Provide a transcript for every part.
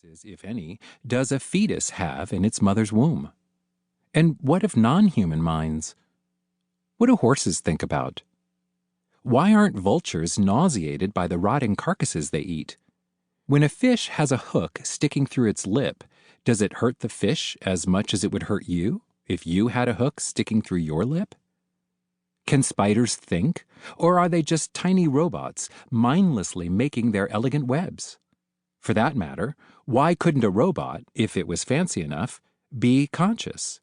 If any, does a fetus have in its mother's womb? And what of non-human minds? What do horses think about? Why aren't vultures nauseated by the rotting carcasses they eat? When a fish has a hook sticking through its lip, does it hurt the fish as much as it would hurt you if you had a hook sticking through your lip? Can spiders think, or are they just tiny robots mindlessly making their elegant webs? For that matter, why couldn't a robot, if it was fancy enough, be conscious?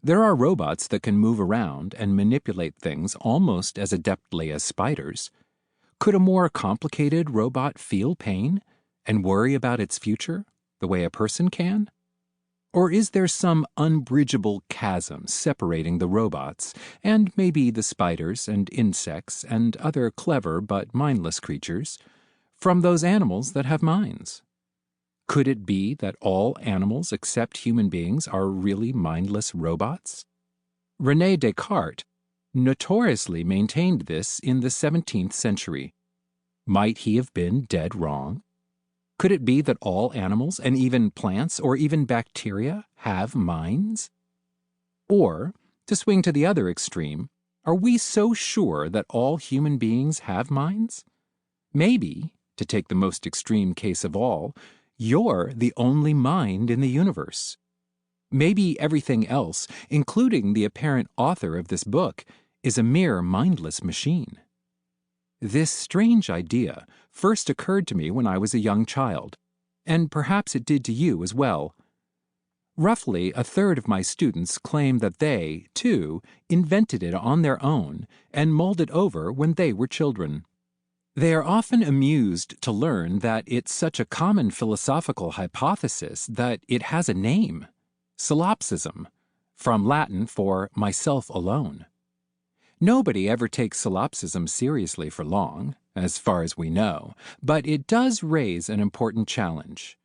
There are robots that can move around and manipulate things almost as adeptly as spiders. Could a more complicated robot feel pain and worry about its future the way a person can? Or is there some unbridgeable chasm separating the robots and maybe the spiders and insects and other clever but mindless creatures from those animals that have minds? Could it be that all animals except human beings are really mindless robots? René Descartes notoriously maintained this in the 17th century. Might he have been dead wrong? Could it be that all animals, and even plants or even bacteria, have minds? Or, to swing to the other extreme, are we so sure that all human beings have minds? Maybe, to take the most extreme case of all, you're the only mind in the universe. Maybe everything else, including the apparent author of this book, is a mere mindless machine. This strange idea first occurred to me when I was a young child, and perhaps it did to you as well. Roughly a third of my students claim that they, too, invented it on their own and mulled it over when they were children. They are often amused to learn that it's such a common philosophical hypothesis that it has a name, solipsism, from Latin for myself alone. Nobody ever takes solipsism seriously for long, as far as we know, but it does raise an important challenge.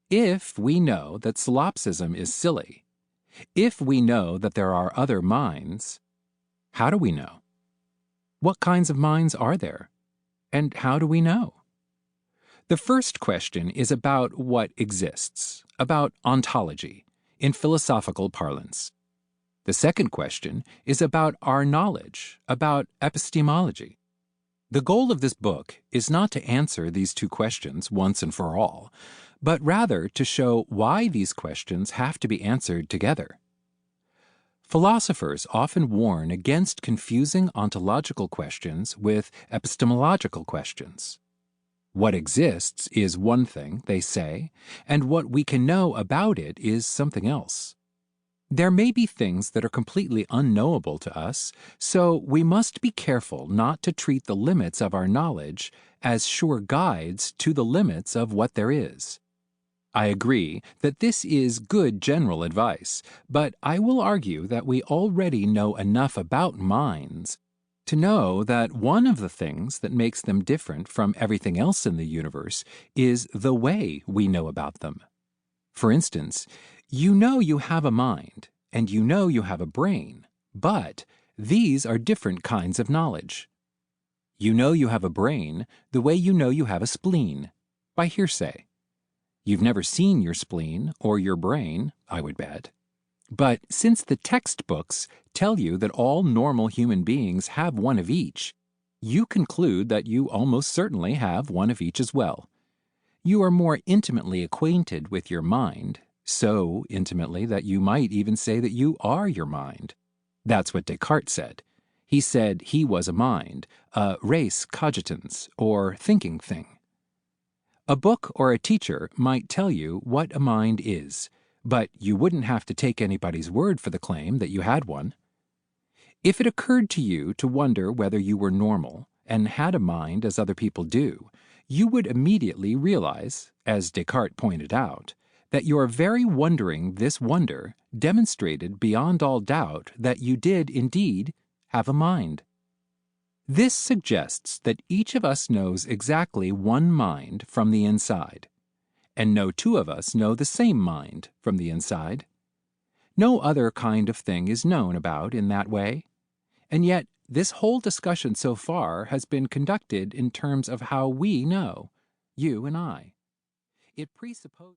If we know that solipsism is silly, if we know that there are other minds, how do we know? What kinds of minds are there? And how do we know? The first question is about what exists, about ontology, in philosophical parlance. The second question is about our knowledge, about epistemology. The goal of this book is not to answer these two questions once and for all, but rather to show why these questions have to be answered together. Philosophers often warn against confusing ontological questions with epistemological questions. What exists is one thing, they say, and what we can know about it is something else. There may be things that are completely unknowable to us, so we must be careful not to treat the limits of our knowledge as sure guides to the limits of what there is. I agree that this is good general advice, but I will argue that we already know enough about minds to know that one of the things that makes them different from everything else in the universe is the way we know about them. For instance, you know you have a mind, and you know you have a brain, but these are different kinds of knowledge. You know you have a brain the way you know you have a spleen, by hearsay. You've never seen your spleen or your brain, I would bet. But since the textbooks tell you that all normal human beings have one of each, you conclude that you almost certainly have one of each as well. You are more intimately acquainted with your mind, so intimately that you might even say that you are your mind. That's what Descartes said. He said he was a mind, a res cogitans, or thinking thing. A book or a teacher might tell you what a mind is, but you wouldn't have to take anybody's word for the claim that you had one. If it occurred to you to wonder whether you were normal and had a mind as other people do, you would immediately realize, as Descartes pointed out, that your very wondering this wonder demonstrated beyond all doubt that you did indeed have a mind. This suggests that each of us knows exactly one mind from the inside, and no two of us know the same mind from the inside. No other kind of thing is known about in that way, and yet this whole discussion so far has been conducted in terms of how we know, you and I. It presupposes